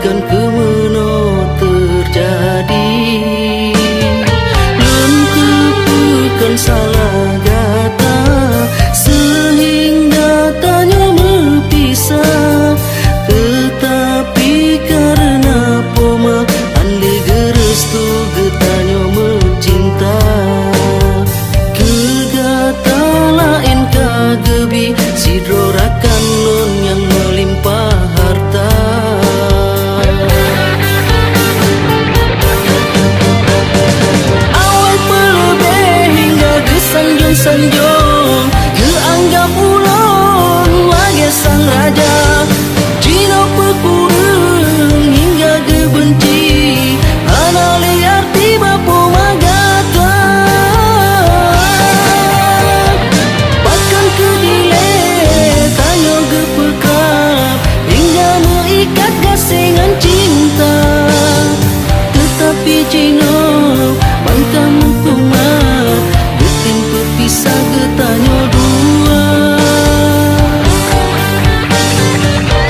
bahkan kemeno terjadi. Lentepukan salah gata sehingga tanya mepisah, tetapi karena poma ande gerestu getanyo mencinta. Kegata lain kagebi sidrorakan non yang melimpah harta. Awal pelebeh hingga gesanjung-sanjung, keanggap ulon lagi sang raja. Cina pekurung hingga gebenci, anali arti bapo magata. Bahkan kedile tanyo gepekap hingga mengikat gasengan cinta. Tetapi Cina bangkamu kumat, getin berpisah getanyo dua.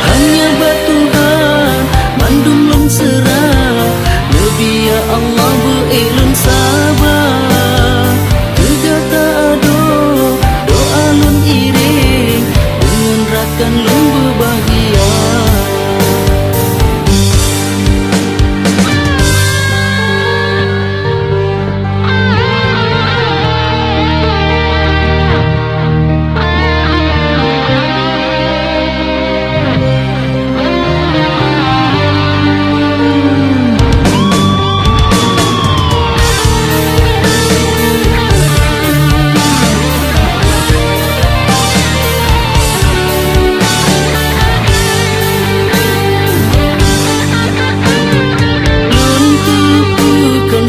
Hanya batuhan mandum long serah, lebih ya Allah be'ilun sabar. Kegata ado doa lun iring, dengan rakan lun berbahagia.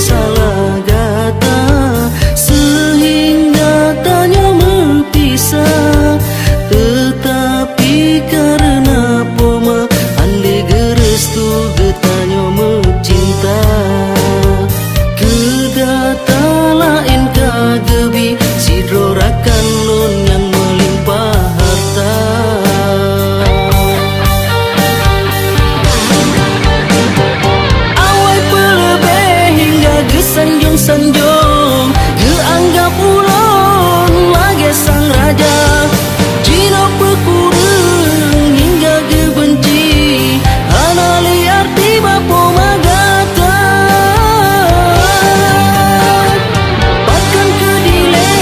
Salah gata sehingga tanya mepisah, tetapi karena poma ande gerestu getanyo mencinta. Kegata lain kagebi sidrorakan non yang melimpah harta. Sanjung-sanjung, keanggap ulon lagi sang raja. Cina pekurung hingga gebenci, anali arti bapo magata. Bahkan kedile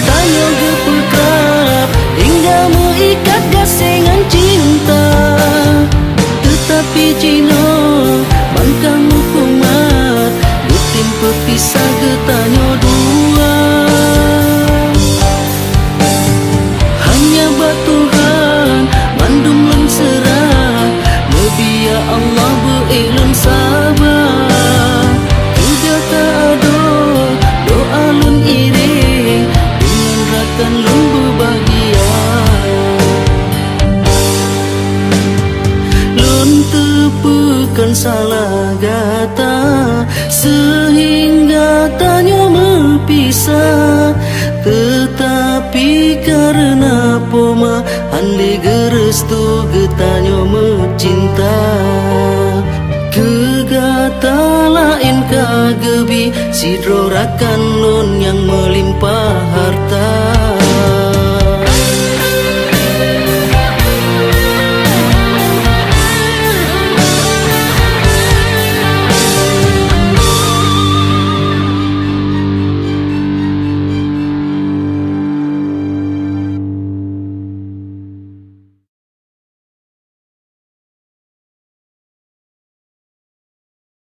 tanyo gepekrap hingga mengikat gasengan cinta. Tetapi Cina bangkamu kumat, getin berpisah getanyo dua. Hanya batuhan mandum lun serah, lebih ya Allah be'ilun sabar. Kegata ado doa lun iring, dengan rakan lun berbahagia. Lun tepukan salah gata sehingga tanya mepisah, tetapi karena poma ande gerestu getanyo mencinta. Kegata lain kagebi sidrorakan non yang melimpah harta.